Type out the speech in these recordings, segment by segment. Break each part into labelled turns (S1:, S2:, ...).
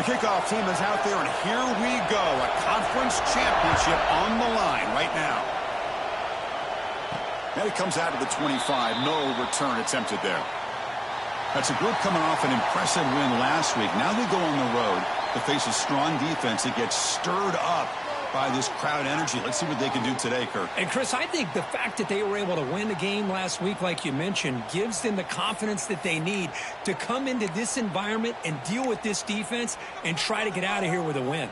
S1: The kickoff team is out there, and here we go. A conference championship on the line right now. And it comes out of the 25. No return attempted there. That's a group coming off an impressive win last week. Now they go on the road to face a strong defense that gets stirred up by this crowd energy. Let's see what they can do today, Kirk.
S2: And, Chris, I think the fact that they were able to win the game last week, like you mentioned, gives them the confidence that they need to come into this environment and deal with this defense and try to get out of here with a win.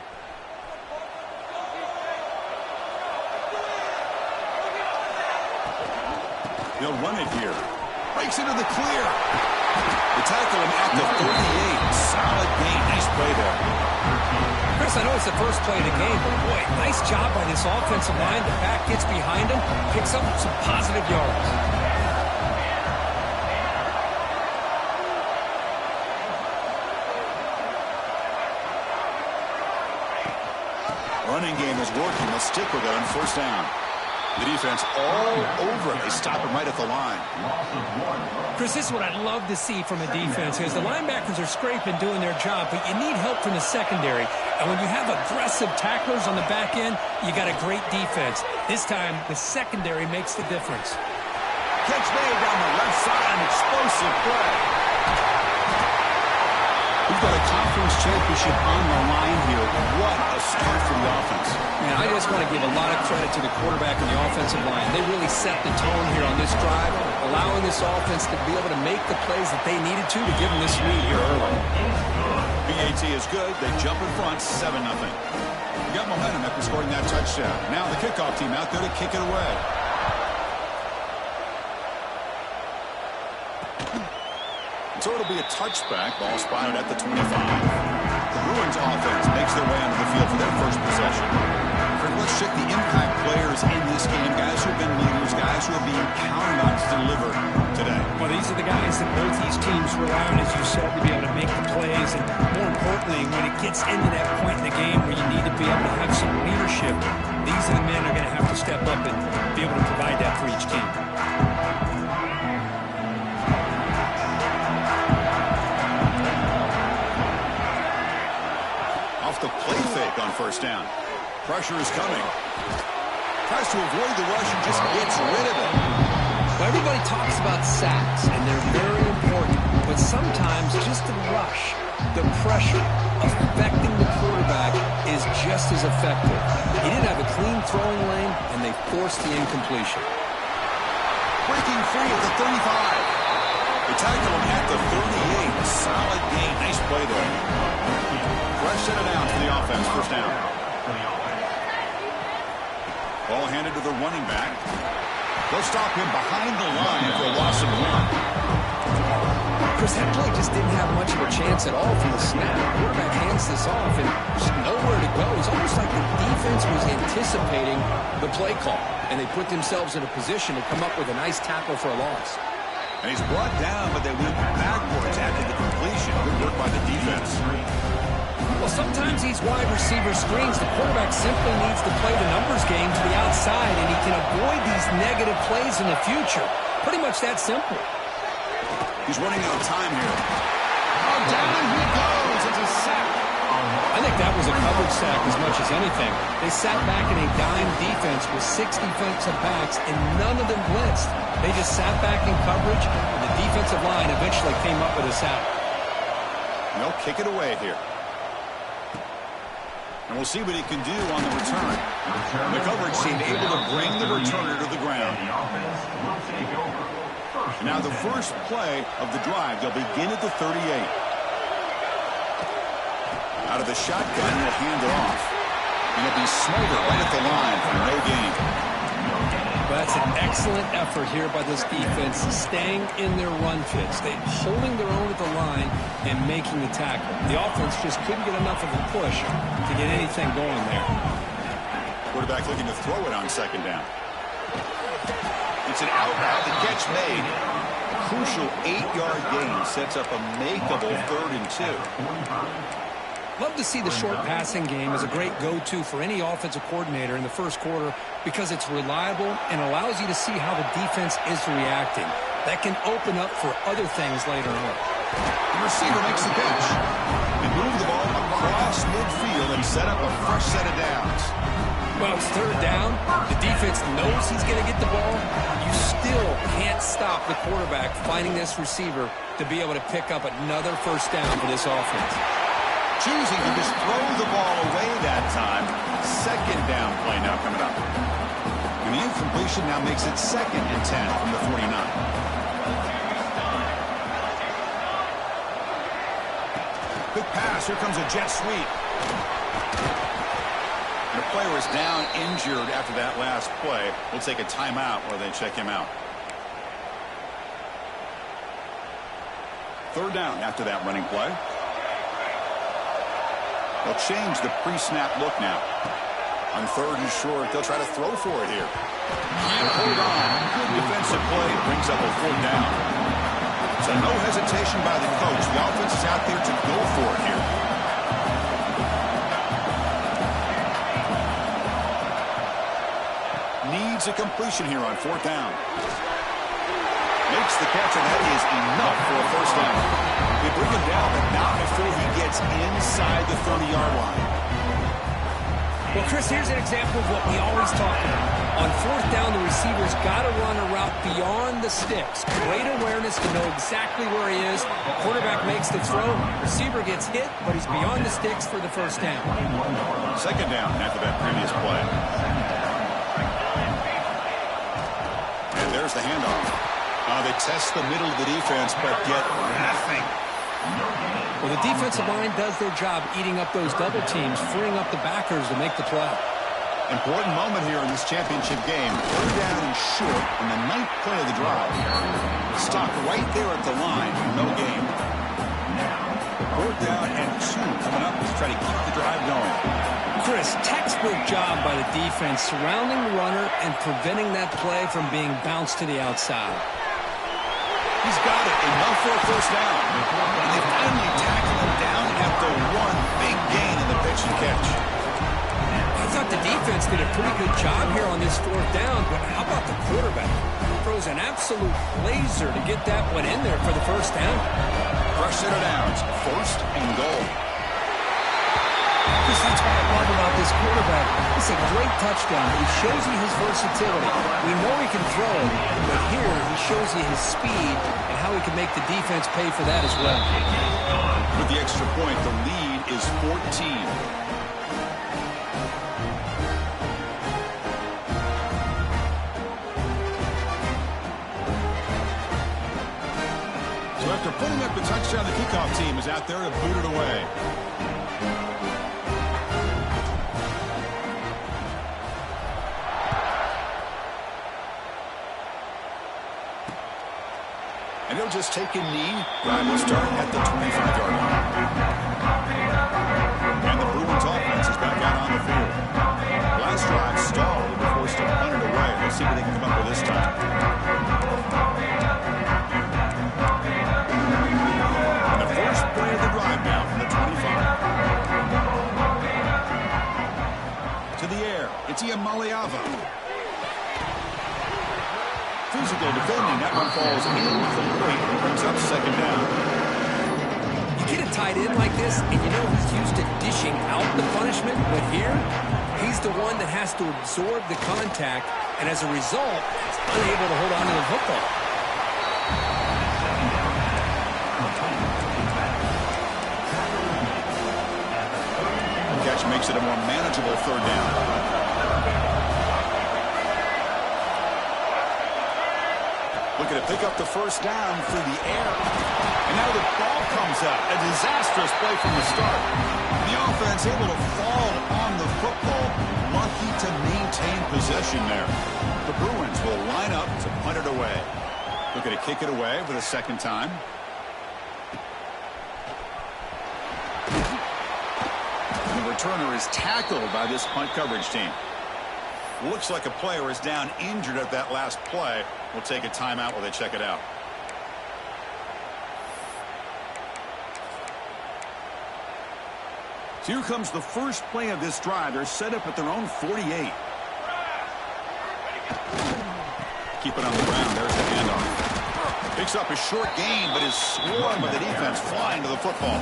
S1: They'll run it here. Breaks into the clear. They tackle him at the 38. Solid gain. Nice play there.
S2: Chris, I know it's the first play of the game, but boy, nice job by this offensive line. The back gets behind him, picks up some positive yards.
S1: Running game is working. They'll stick with it on first down. The defense all over it. They stop him right at the line.
S2: Chris, this is what I'd love to see from a defense is the linebackers are scraping, doing their job, but you need help from the secondary. And when you have aggressive tacklers on the back end, you got a great defense. This time, the secondary makes the difference.
S1: Catch made down the left side. An explosive play. We've got a conference championship on the line here. What a start for the offense.
S2: Man, I just want to give a lot of credit to the quarterback and the offensive line. They really set the tone here on this drive, allowing this offense to be able to make the plays that they needed to give them this lead here early.
S1: BAT is good. They jump in front, 7-0. We got momentum after scoring that touchdown. Now the kickoff team out there to kick it away. So it'll be a touchback. Ball spotted at the 25. The Bruins offense makes their way onto the field for their first possession. Let's check the impact players in this game. Guys who have been leaders, guys who are being counted on to deliver today.
S2: Well, these are the guys that both these teams rely on, as you said, to be able to make the plays. And more importantly, when it gets into that point in the game where you need to be able to have some leadership, these are the men who are going to have to step up and be able to provide that for each team.
S1: The play fake on first down. Pressure is coming. Tries to avoid the rush and just gets rid of it.
S2: Well, everybody talks about sacks, and they're very important. But sometimes just the rush, the pressure, affecting the quarterback is just as effective. He didn't have a clean throwing lane, and they forced the incompletion.
S1: Breaking free at the 35. They tackle him at the 38. A solid gain. Nice play there. Fresh set it down for the offense. First down. Ball handed to the running back. They'll stop him behind the line for a loss of 1.
S2: Chris, that play just didn't have much of a chance at all from the snap. The quarterback hands this off and just nowhere to go. It's almost like the defense was anticipating the play call, and they put themselves in a position to come up with a nice tackle for a loss.
S1: And he's brought down, but they went backwards after the completion. Good work by the defense.
S2: Well, sometimes these wide receiver screens, the quarterback simply needs to play the numbers game to the outside, and he can avoid these negative plays in the future. Pretty much that simple.
S1: He's running out of time here. Oh, down he goes. It's a sack.
S2: I think that was a coverage sack as much as anything. They sat back in a dime defense with 6 defensive backs, and none of them blitzed. They just sat back in coverage, and the defensive line eventually came up with a sack.
S1: And they'll kick it away here. And we'll see what he can do on the return. The coverage seemed able to bring the returner to the ground. And now the first play of the drive. They'll begin at the 38. Out of the shotgun, he'll hand it off. And he'll be smothered right at the line for no gain.
S2: Well, that's an excellent effort here by this defense, staying in their run fits. They're holding their own at the line and making the tackle. The offense just couldn't get enough of a push to get anything going there.
S1: Quarterback looking to throw it on second down. It's an out route. The catch made. A crucial 8-yard gain sets up a makeable 3rd and 2.
S2: Love to see the short passing game as a great go-to for any offensive coordinator in the first quarter because it's reliable and allows you to see how the defense is reacting. That can open up for other things later on.
S1: The receiver makes the catch and moves the ball across cross midfield and set up a fresh set of downs.
S2: Well, it's third down. The defense knows he's going to get the ball. You still can't stop the quarterback finding this receiver to be able to pick up another first down for this offense.
S1: Choosing to just throw the ball away that time. Second down play now coming up. And the incompletion now makes it 2nd and 10 from the 49. Good pass. Here comes a jet sweep. And the player is down injured after that last play. We'll take a timeout while they check him out. Third down after that running play. They'll change the pre-snap look now. On 3rd and short, they'll try to throw for it here. And hold on. Good defensive play. Brings up a 4th down. So no hesitation by the coach. The offense is out there to go for it here. Needs a completion here on 4th down. Makes the catch, and that is enough for a first down. They bring him down, but not before he gets inside the 30-yard line.
S2: Well, Chris, here's an example of what we always talk about. On 4th down, the receiver's got to run a route beyond the sticks. Great awareness to know exactly where he is. The quarterback makes the throw. Receiver gets hit, but he's beyond the sticks for the first down.
S1: 2nd down after that previous play. And there's the handoff. They test the middle of the defense, but get nothing.
S2: Well, the defensive line does their job eating up those double teams, freeing up the backers to make the play.
S1: Important moment here in this championship game. 3rd down and short in the 9th play of the drive. Stopped right there at the line. No gain. 4th down and 2 coming up to try to keep the drive going.
S2: Chris, textbook job by the defense surrounding the runner and preventing that play from being bounced to the outside.
S1: He's got it. Enough for a first down. And they finally tackle him down after one big gain in the pitch and catch.
S2: I thought the defense did a pretty good job here on this 4th down, but how about the quarterback? Throws an absolute laser to get that one in there for the first down.
S1: Fresh set of downs. 1st and goal.
S2: Chris, that's what I love about this quarterback. It's a great touchdown. He shows you his versatility. We know he can throw it, but here he shows you his speed and how he can make the defense pay for that as well.
S1: With the extra point, the lead is 14. So after putting up the touchdown, the kickoff team is out there to boot it away. And he'll just take a knee. Drive will start at the 25-yard line. And the Bruins offense is back out on the field. Last drive stalled and were forced to punt it away. Let's see what they can come up with this time. And the first play of the drive now from the 25. To the air. It's Iamaleava. Physical defending. That one falls incomplete and brings up 2nd down.
S2: You get a tight end like this, and you know he's used to dishing out the punishment, but here, he's the one that has to absorb the contact, and as a result, he's unable to hold on to the football.
S1: The catch makes it a more manageable 3rd down. Looking to pick up the first down through the air. And now the ball comes up. A disastrous play from the start. The offense able to fall on the football. Lucky to maintain possession there. The Bruins will line up to punt it away. Looking to kick it away for the 2nd time. And the returner is tackled by this punt coverage team. Looks like a player is down injured at that last play. We'll take a timeout while they check it out. So here comes the first play of this drive. They're set up at their own 48. Keep it on the ground. There's the handoff. Picks up a short gain, but is swarmed by the defense flying to the football.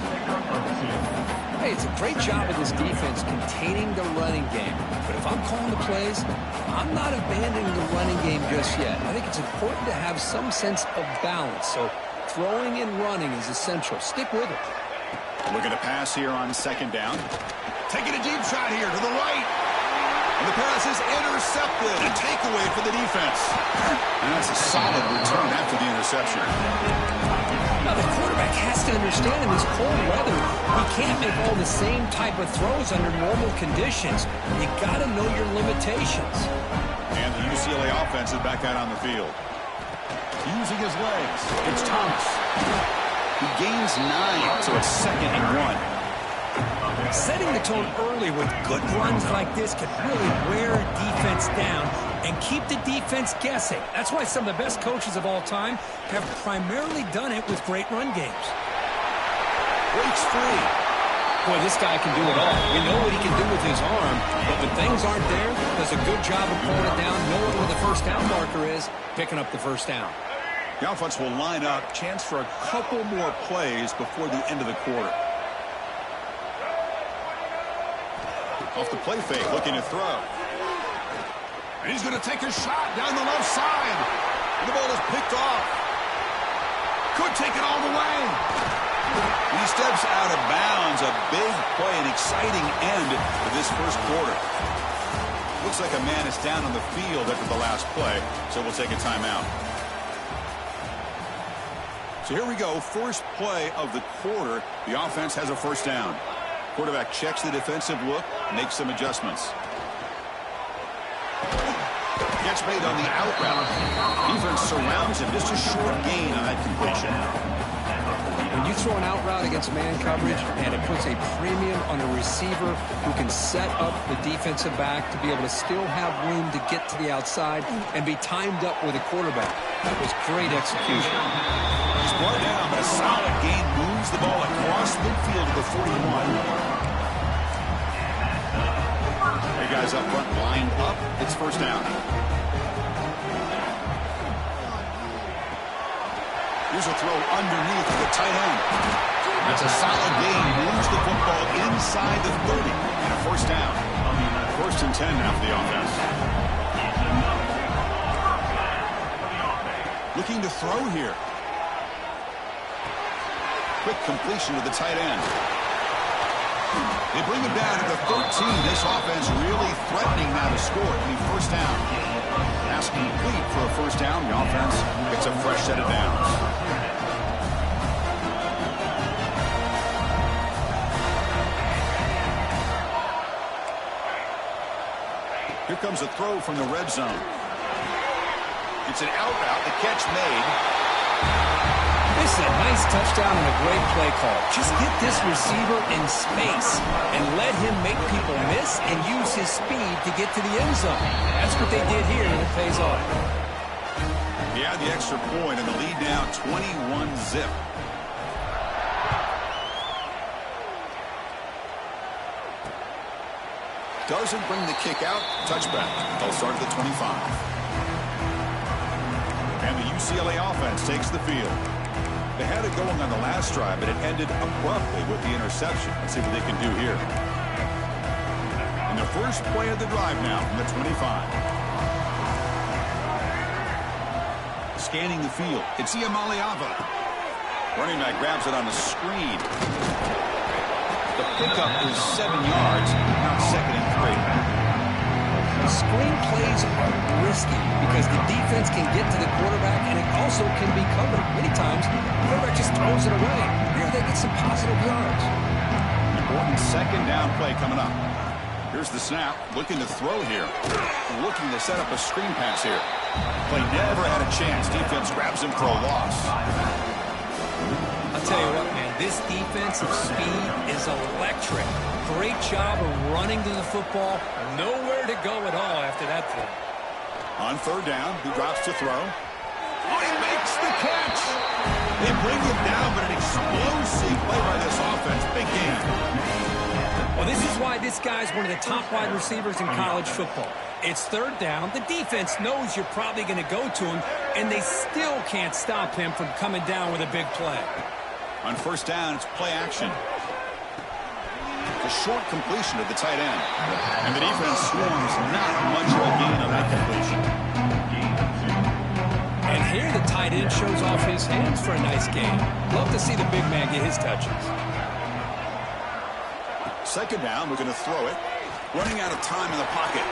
S2: Hey, it's a great job of this defense containing the running game. But if I'm calling the plays, I'm not abandoning the running game just yet. I think it's important to have some sense of balance. So throwing and running is essential. Stick with it.
S1: Looking to pass here on second down. Taking a deep shot here to the right. And the pass is intercepted. A takeaway for the defense. And that's a solid return after the interception.
S2: Now, the quarterback has to understand in this cold weather, he can't make all the same type of throws under normal conditions. You got to know your limitations.
S1: And the UCLA offense is back out on the field. Using his legs, it's Thomas. He gains 9, so it's 2nd and 1.
S2: Setting the tone early with good runs like this can really wear a defense down and keep the defense guessing. That's why some of the best coaches of all time have primarily done it with great run games.
S1: Breaks free.
S2: Boy, this guy can do it all. We know what he can do with his arm, but when things aren't there, does a good job of pulling it down, knowing where the first down marker is, picking up the first down.
S1: The offense will line up. Chance for a couple more plays before the end of the quarter. Off the play fake, looking to throw. And he's going to take a shot down the left side. And the ball is picked off. Could take it all the way. He steps out of bounds. A big play, an exciting end to this first quarter. Looks like a man is down on the field after the last play, so we'll take a timeout. So here we go, first play of the quarter. The offense has a first down. Quarterback checks the defensive look, makes some adjustments. Catch made on the out route. Defense surrounds him, just a short gain on that completion.
S2: When you throw an out route against man coverage, and it puts a premium on a receiver who can set up the defensive back to be able to still have room to get to the outside and be timed up with a quarterback. That was great execution.
S1: He's brought down, but a solid gain moves the ball across midfield to the 41. Hey guys up front lined up. It's first down. Here's a throw underneath to the tight end. That's a solid gain. Moves the football inside the 30. And a first down. First and 10 now for the offense. Looking to throw here. Quick completion to the tight end. They bring him down to the 13. This offense really threatening now to score. It'll be first down. Pass complete for a first down. The offense gets a fresh set of downs. Here comes a throw from the red zone. It's an out route. The catch made.
S2: This is a nice touchdown and a great play call. Just get this receiver in space and let him make people miss and use his speed to get to the end zone. That's what they did here, and it pays off.
S1: He had the extra point and the lead down 21-zip. Doesn't bring the kick out. Touchback. They'll start at the 25. And the UCLA offense takes the field. They had it going on the last drive, but it ended abruptly with the interception. Let's see what they can do here. And the first play of the drive now from the 25. Scanning the field. It's Iamaleava. Running back grabs it on the screen. The pickup is 7 yards. Now 2nd and 3.
S2: Screen plays are risky because the defense can get to the quarterback and it also can be covered. Many times, the quarterback just throws it away. Here they get some positive yards.
S1: Important second down play coming up. Here's the snap. Looking to throw here. Looking to set up a screen pass here. Play never had a chance. Defense grabs him for a loss.
S2: I'll tell you what, man. This defensive speed is electric. Great job of running to the football. Nowhere to go at all after that play.
S1: On third down, he drops to throw. Oh, he makes the catch. They bring him down, but an explosive play by this offense. Big game.
S2: Well, this is why this guy's one of the top wide receivers in college football. It's third down. The defense knows you're probably going to go to him, and they still can't stop him from coming down with a big play.
S1: On first down, it's play action. A short completion to the tight end. And the defense swarms not much of a gain on that completion.
S2: And here the tight end shows off his hands for a nice gain. Love to see the big man get his touches.
S1: Second down, we're going to throw it. Running out of time in the pocket.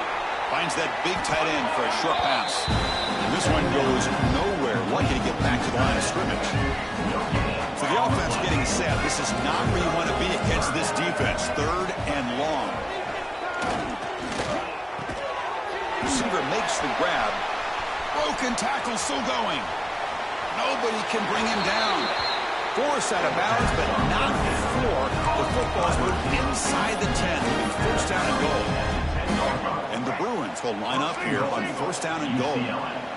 S1: Finds that big tight end for a short pass. And this one goes nowhere. Lucky to get back to the line of scrimmage. So the offense getting set. This is not where you want to be against this defense. Third and long. Receiver makes the grab. Broken tackle still going. Nobody can bring him down. Forced out of bounds, but not before the football's moved inside the 10. First down and goal. And the Bruins will line up here on first down and goal.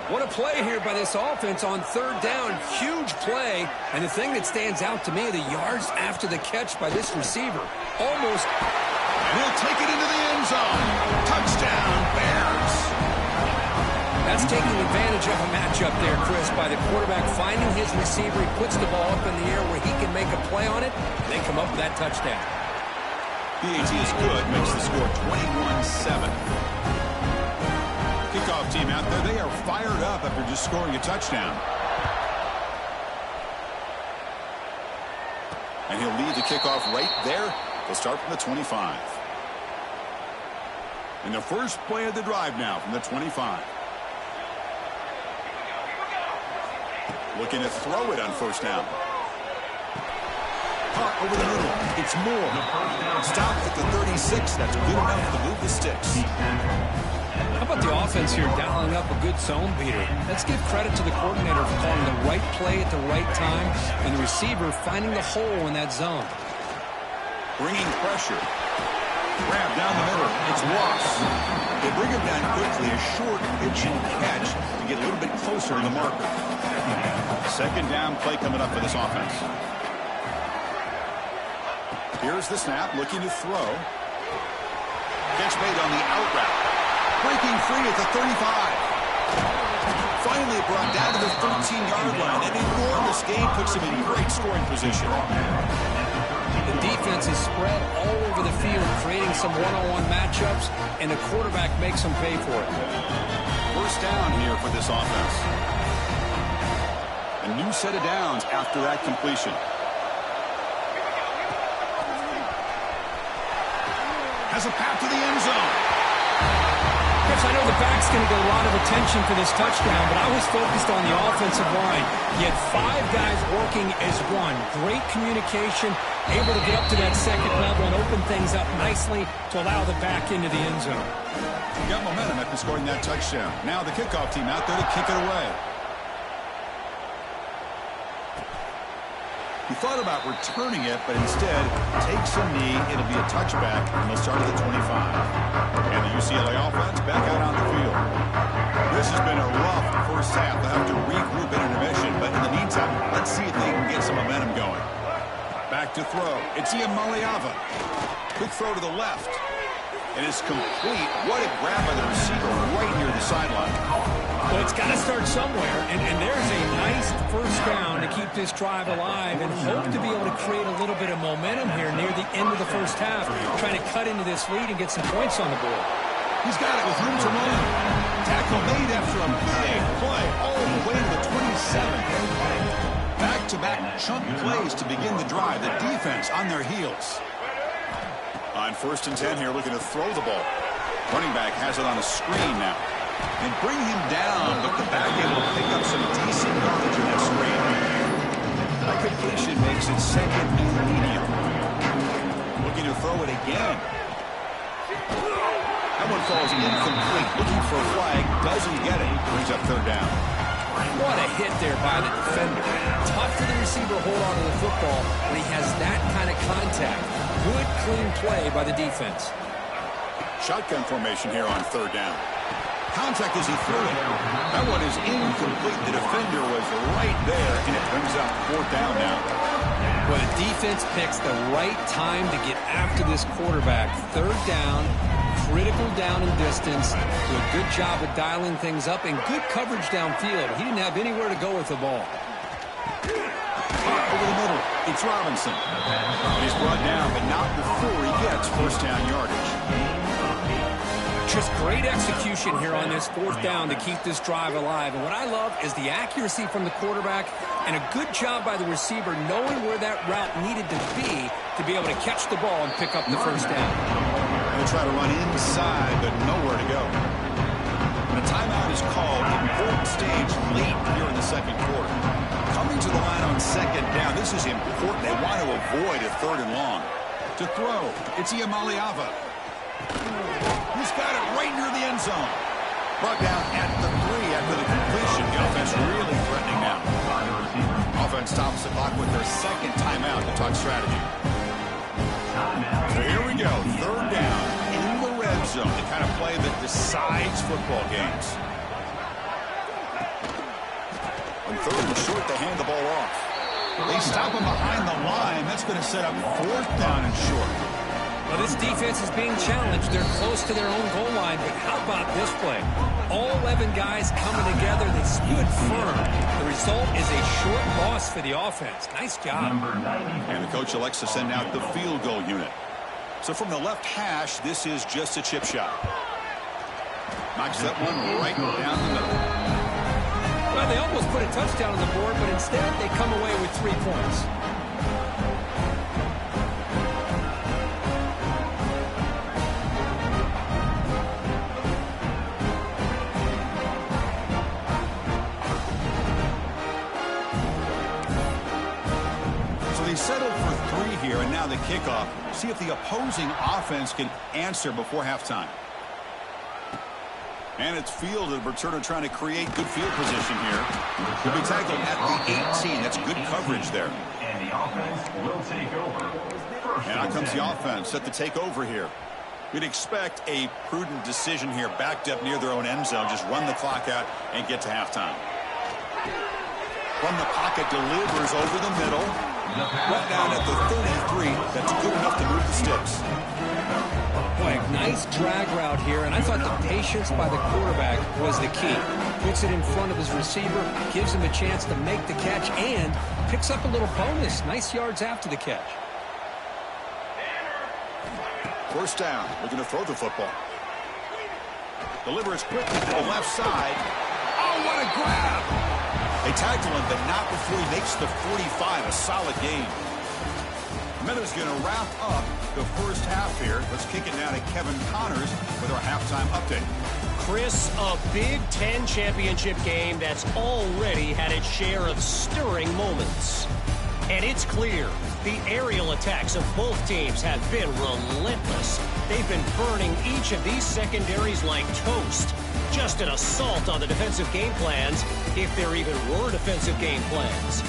S2: What a play here by this offense on third down. Huge play. And the thing that stands out to me, the yards after the catch by this receiver. Almost.
S1: And he'll take it into the end zone. Touchdown, Bears.
S2: That's taking advantage of a matchup there, Chris, by the quarterback finding his receiver. He puts the ball up in the air where he can make a play on it, and they come up with that touchdown.
S1: PAT is good, makes the score 21-7. Kickoff team out there, they are fired up after just scoring a touchdown. And he'll lead the kickoff right there. They'll start from the 25. And the first play of the drive now from the 25. Looking to throw it on first down. Caught over the middle. It's Moore. Stopped at the 36. That's good enough to move the sticks.
S2: How about the offense here dialing up a good zone beater? Let's give credit to the coordinator for calling the right play at the right time and the receiver finding the hole in that zone.
S1: Bringing pressure. Grab down the middle. It's Ross. They bring him down quickly. A short pitch and catch to get a little bit closer to the marker. Second down play coming up for this offense. Here's the snap, looking to throw. Catch made on the out route. Breaking free at the 35. Finally brought down to the 13-yard line. An enormous gain puts him in great scoring position.
S2: The defense is spread all over the field, creating some one-on-one matchups, and the quarterback makes them pay for it.
S1: First down here for this offense. A new set of downs after that completion. Has a path to the end zone.
S2: Chris, I know the back's going to get a lot of attention for this touchdown, but I was focused on the offensive line. You had 5 guys working as one. Great communication, able to get up to that second level and open things up nicely to allow the back into the end zone.
S1: Got momentum after scoring that touchdown. Now the kickoff team out there to kick it away. He thought about returning it, but instead takes a knee. It'll be a touchback, and they'll start at the 25. And the UCLA offense back out on the field. This has been a rough first half. They'll have to regroup in intermission, but in the meantime, let's see if they can get some momentum going. Back to throw. It's Iamaleava. Quick throw to the left. And it's complete. What a grab by the receiver right near the sideline.
S2: Well, it's got to start somewhere, and there's a nice first down to keep this drive alive and hope to be able to create a little bit of momentum here near the end of the first half, trying to cut into this lead and get some points on the board.
S1: He's got it with room to run. Tackle made after a big play all the way to the 27. Back-to-back chunk plays to begin the drive. The defense on their heels. On first and 10 here, looking to throw the ball. Running back has it on a screen now. And bring him down, but the back end will pick up some decent yardage in that screen. That completion makes it second and medium. Looking to throw it again. That one falls incomplete. Looking for a flag, doesn't get it. Brings up third down.
S2: What a hit there by the defender. Tough for the receiver to hold on to the football when he has that kind of contact. Good, clean play by the defense.
S1: Shotgun formation here on third down. Contact as he threw it. That one is incomplete. The defender was right there, and it brings up fourth down now.
S2: Well, the defense picks the right time to get after this quarterback. Third down, critical down and distance. Do a good job of dialing things up and good coverage downfield. He didn't have anywhere to go with the ball.
S1: Over the middle. It's Robinson. And he's brought down, but not before he gets first down yardage.
S2: Just great execution here on this fourth down to keep this drive alive. And what I love is the accuracy from the quarterback and a good job by the receiver knowing where that route needed to be able to catch the ball and pick up the first down.
S1: They'll try to run inside, but nowhere to go. And a timeout is called. Important stage late here in the second quarter. Coming to the line on second down. This is important. They want to avoid a third and long. To throw, it's Iamaliava. He's got it right near the end zone. Brought down at the 3 after the completion. The offense really threatening now. Offense stops the clock with their second timeout to talk strategy. So here we go. Third down in the red zone. The kind of play that decides football games. On third and short, they hand the ball off. They stop him behind the line. That's going to set up fourth down and short.
S2: Well, this defense is being challenged. They're close to their own goal line, but how about this play? All 11 guys coming together. They stood firm. The result is a short loss for the offense. Nice job.
S1: And the coach elects to send out the field goal unit. So from the left hash, this is just a chip shot. Knocks that one right down the middle.
S2: Well, they almost put a touchdown on the board, but instead they come away with 3 points.
S1: Settled for 3 here, and now the kickoff. See if the opposing offense can answer before halftime. And it's fielded. Returner trying to create good field position here. He'll be tackled at the 18. That's good coverage there.
S3: And the offense will take over.
S1: And out comes the offense set to take over here. We'd expect a prudent decision here, backed up near their own end zone. Just run the clock out and get to halftime. From the pocket, delivers over the middle. Right down at the 33. That's good enough to move the sticks.
S2: Boy, nice drag route here, and I thought the patience by the quarterback was the key. Puts it in front of his receiver, gives him a chance to make the catch, and picks up a little bonus. Nice yards after the catch.
S1: First down. Looking to throw the football. Delivers quickly to the left side. Oh, what a grab! They tackle him, but not before he makes the 45. A solid game. Miller's going to wrap up the first half here. Let's kick it now to Kevin Connors with our halftime update.
S4: Chris, a Big Ten championship game that's already had its share of stirring moments. And it's clear the aerial attacks of both teams have been relentless. They've been burning each of these secondaries like toast. Just an assault on the defensive game plans, if there even were defensive game plans.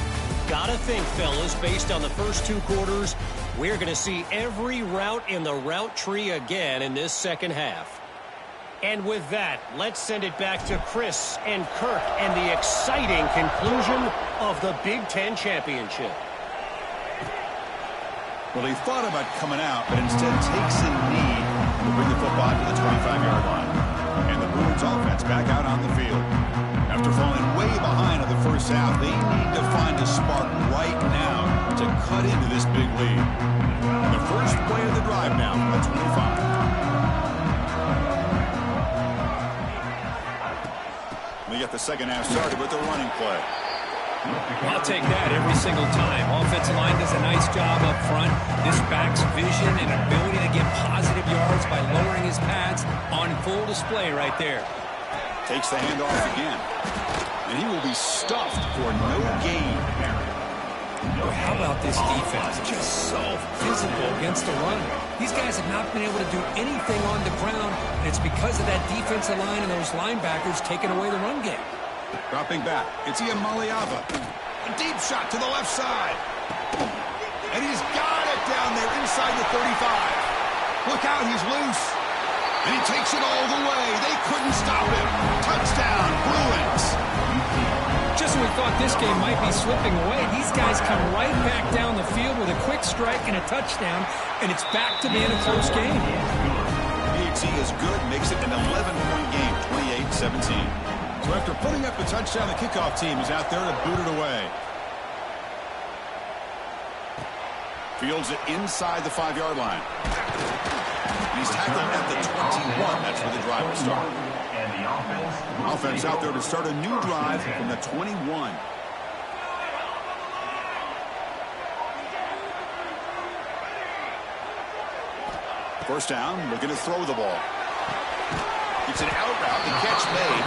S4: Gotta think, fellas, based on the first 2 quarters, we're going to see every route in the route tree again in this second half. And with that, let's send it back to Chris and Kirk and the exciting conclusion of the Big Ten championship.
S1: Well, he thought about coming out, but instead takes a knee to bring the football to the 25-yard line. And the Bruins offense back out on the field. After falling way behind in the first half, they need to find a spark right now to cut into this big lead. And the first play of the drive now from the 25. We get the second half started with the running play.
S2: I'll take that every single time. Offensive line does a nice job up front. This back's vision and ability to get positive yards by lowering his pads on full display right there.
S1: Takes the handoff again. And he will be stuffed for no gain.
S2: Boy, how about this defense? Just so physical against the run. These guys have not been able to do anything on the ground, and it's because of that defensive line and those linebackers taking away the run game.
S1: Dropping back, it's Iamaliava. A deep shot to the left side. And he's got it down there inside the 35. Look out, he's loose. And he takes it all the way. They couldn't stop him. Touchdown, Bruins.
S2: Just when we thought this game might be slipping away, these guys come right back down the field with a quick strike and a touchdown, and it's back to being a close game.
S1: BXE is good, makes it an 11-point game, 28-17. So after putting up the touchdown, the kickoff team is out there to boot it away. Fields it inside the 5-yard line. He's tackled at the 21. That's where the drive will start.
S3: And the
S1: Offense out there to start a new drive from the 21. First down, looking to throw the ball. It's an out route, the catch made.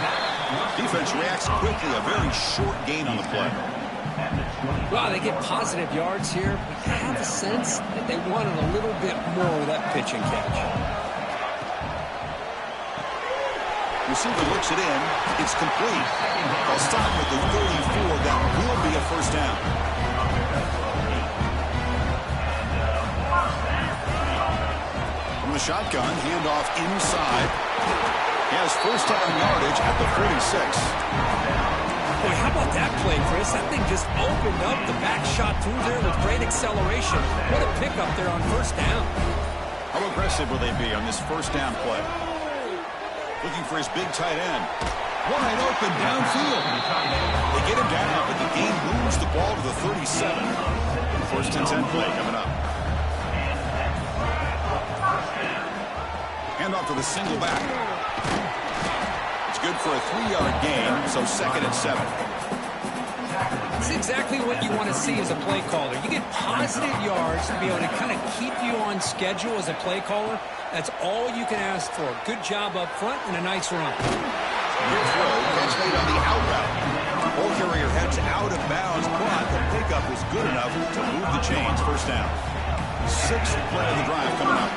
S1: Defense reacts quickly, a very short gain on the play.
S2: Well, they get positive yards here. I have a sense that they wanted a little bit more with that pitch and catch.
S1: Receiver looks it in. It's complete. They'll stop at the 34. That will be a first down. From the shotgun, handoff inside. He has first down yardage at the 46.
S2: Boy, how about that play, Chris? That thing just opened up. The back shot through there with great acceleration. What a pickup there on first down.
S1: How aggressive will they be on this first down play? Looking for his big tight end. Wide open downfield. They get him down, but the game moves the ball to the 37. First and 10 play coming up. Hand off to the single back. It's good for a 3-yard gain, so second and 7.
S2: It's exactly what you want to see as a play caller. You get positive yards to be able to kind of keep you on schedule as a play caller. That's all you can ask for. Good job up front and a nice run.
S1: Good throw, catch made on the out route. Ball carrier heads out of bounds, but the pickup is good enough to move the chains. First down. Sixth play of the drive coming up.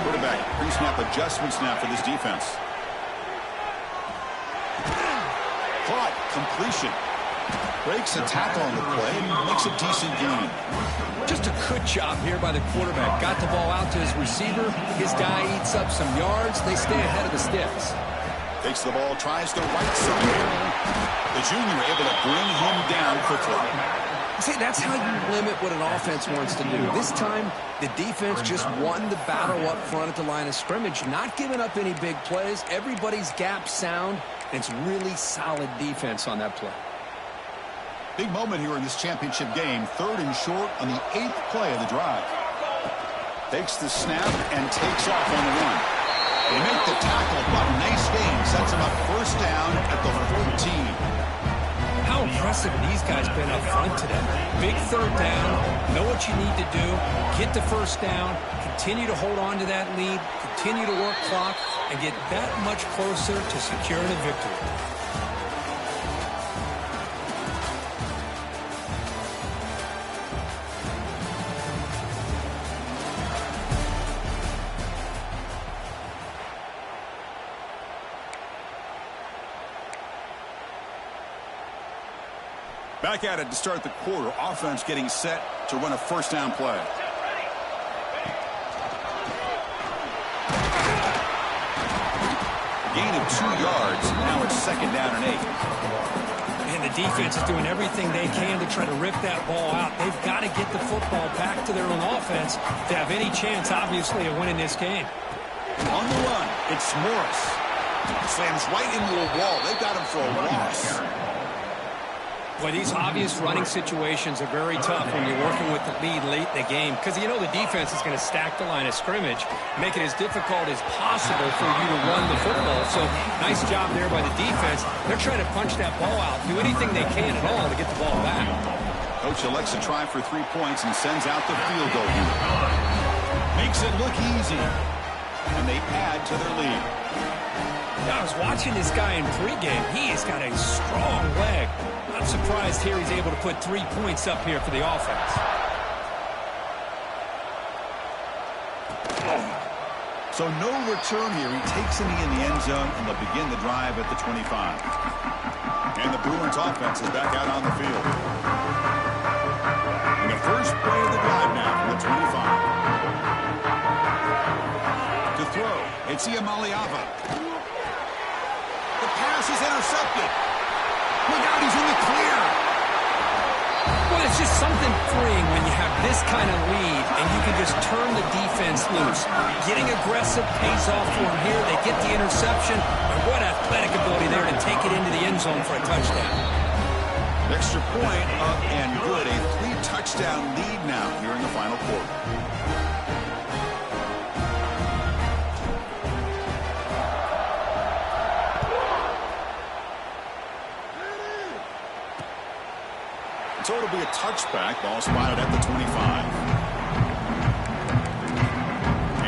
S1: Quarterback, pre-snap adjustments now for this defense. Caught, completion. Breaks a tackle on the play, makes a decent gain.
S2: Just a good job here by the quarterback. Got the ball out to his receiver. His guy eats up some yards. They stay ahead of the sticks.
S1: Takes the ball, tries the right side. The junior able to bring him down quickly.
S2: See, that's how you limit what an offense wants to do. This time, the defense just won the battle up front at the line of scrimmage, not giving up any big plays. Everybody's gap sound. And it's really solid defense on that play.
S1: Big moment here in this championship game. Third and short on the 8th play of the drive. Takes the snap and takes off on the run. They make the tackle, but nice gain. Sets him up first down at the 14.
S2: How impressive these guys been up front today. Big third down. Know what you need to do. Get the first down. Continue to hold on to that lead. Continue to work clock and get that much closer to securing a victory.
S1: Back at it to start the quarter. Offense getting set to run a first down play. Gain of 2 yards. Now it's second down and 8.
S2: And the defense is doing everything they can to try to rip that ball out. They've got to get the football back to their own offense to have any chance, obviously, of winning this game.
S1: On the run, it's Morris. Slams right into a wall. They've got him for a loss.
S2: Boy, these obvious running situations are very tough when you're working with the lead late in the game because you know the defense is going to stack the line of scrimmage, make it as difficult as possible for you to run the football. So nice job there by the defense. They're trying to punch that ball out, do anything they can at all to get the ball back.
S1: Coach elects to try for 3 points and sends out the field goal unit. Makes it look easy. And they add to their lead.
S2: I was watching this guy in pregame. He has got a strong leg. Not surprised here he's able to put 3 points up here for the offense.
S1: So no return here. He takes it in the end zone, and they'll begin the drive at the 25. And the Bruins offense is back out on the field. And the first play of the drive now from the 25. To throw, it's Iamaleava. The pass is intercepted. Look out, he's in the clear.
S2: Well, it's just something freeing when you have this kind of lead and you can just turn the defense loose. Getting aggressive pays off for them here. They get the interception. And what athletic ability there to take it into the end zone for a touchdown.
S1: Extra point up and good. A 3 touchdown lead now here in the final quarter. So it'll be a touchback. Ball spotted at the 25.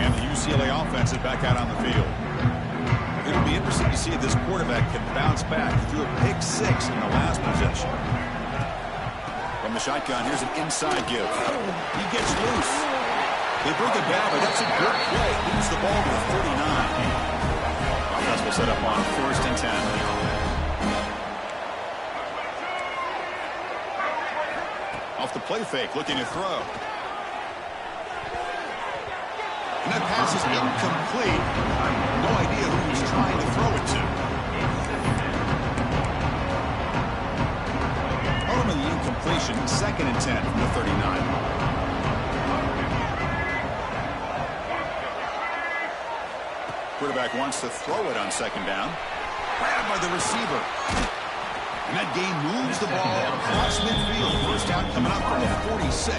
S1: And the UCLA offense is back out on the field. It'll be interesting to see if this quarterback can bounce back. He threw a pick 6 in the last possession. From the shotgun, here's an inside give. He gets loose. They bring it down, but that's a good play. Moves the ball to the 39. Offense will set up on 1st and 10. Off the play fake, looking to throw. And that pass is incomplete. No idea who he's trying to throw it to. Ultimately, incompletion, 2nd and 10 from the 39. Quarterback wants to throw it on 2nd down. Grabbed by the receiver. And that game moves the ball across midfield. 1st down coming up from the 46.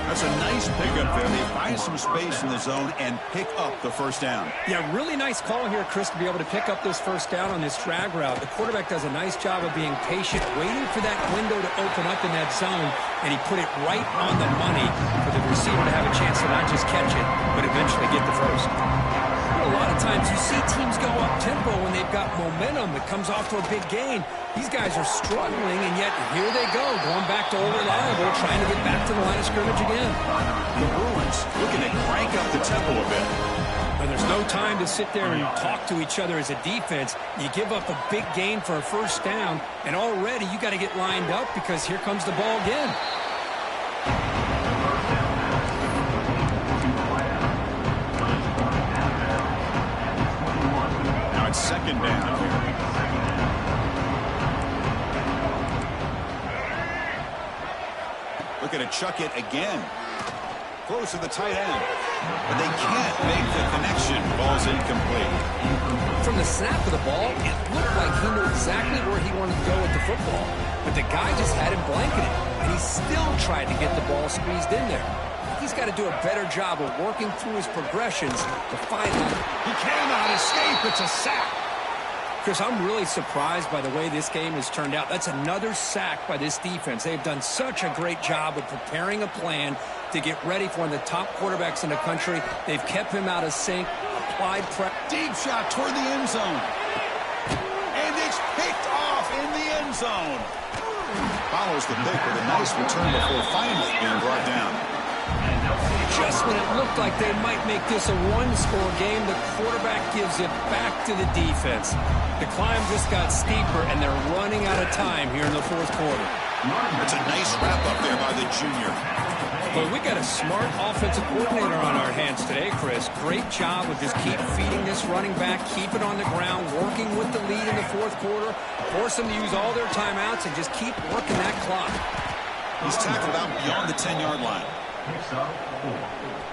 S1: That's a nice pickup there. They find some space in the zone and pick up the 1st down.
S2: Yeah, really nice call here, Chris, to be able to pick up this 1st down on this drag route. The quarterback does a nice job of being patient, waiting for that window to open up in that zone, and he put it right on the money for the receiver to have a chance to not just catch it, but eventually get the 1st. A lot of times you see teams go up-tempo when they've got momentum that comes off to a big gain. These guys are struggling, and yet here they go, going back to old reliable, trying to get back to the line of scrimmage again.
S1: The Bruins looking to crank up the tempo a bit.
S2: And there's no time to sit there and talk to each other as a defense. You give up a big gain for a 1st down, and already you got to get lined up because here comes the ball again.
S1: Now it's 2nd down here. Looking to chuck it again. Close to the tight end. But they can't make the connection. Ball's incomplete.
S2: From the snap of the ball, it looked like he knew exactly where he wanted to go with the football. But the guy just had him blanketed, and he still tried to get the ball squeezed in there. He's got to do a better job of working through his progressions to find him.
S1: He cannot escape. It's a sack.
S2: Chris, I'm really surprised by the way this game has turned out. That's another sack by this defense. They've done such a great job of preparing a plan to get ready for one of the top quarterbacks in the country. They've kept him out of sync, applied pressure.
S1: Deep shot toward the end zone. And it's picked off in the end zone. Follows the pick with a nice return before finally being brought down.
S2: Just when it looked like they might make this a one-score game, the quarterback gives it back to the defense. The climb just got steeper, and they're running out of time here in the 4th quarter.
S1: That's a nice wrap-up there by the junior.
S2: Well, we got a smart offensive coordinator on our hands today, Chris. Great job of just keep feeding this running back, keep it on the ground, working with the lead in the 4th quarter, force them to use all their timeouts, and just keep working that clock.
S1: He's tackled out beyond the 10-yard line.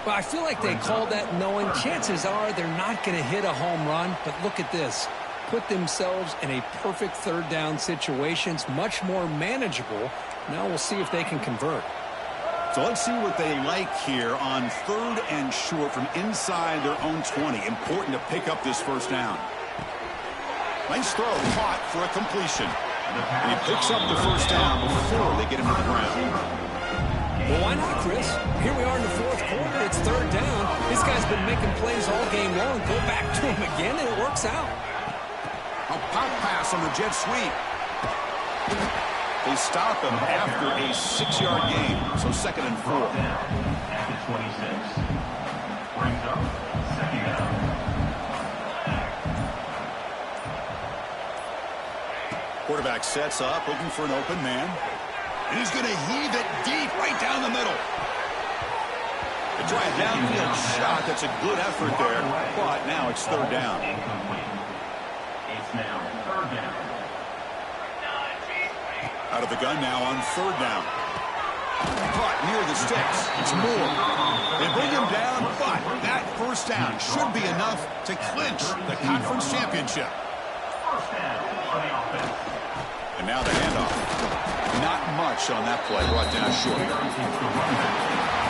S2: Well, I feel like they called that knowing chances are they're not going to hit a home run, but look at this. Put themselves in a perfect 3rd down situation. It's much more manageable. Now we'll see if they can convert.
S1: So let's see what they like here on 3rd and short from inside their own 20. Important to pick up this 1st down. Nice throw, caught for a completion. And he picks up the 1st down before they get him to the ground.
S2: Well, why not, Chris? Here we are in the 4th quarter. It's 3rd down. This guy's been making plays all game long. Go back to him again, and it works out.
S1: A pop pass on the jet sweep. They stop him after a 6-yard gain. So 2nd and 4.
S3: At the 26. Brings up 2nd down.
S1: Quarterback sets up, looking for an open man. And he's going to heave it deep right down the middle. A dry downfield shot. That's a good effort there. But now it's 3rd down.
S3: It's now 3rd down.
S1: Out of the gun now on 3rd down. Caught near the sticks. It's Moore. They bring him down, but that 1st down should be enough to clinch the conference championship.
S3: 1st down for the offense.
S1: And now the handoff. Not much on that play, brought down short.
S3: It's the runback.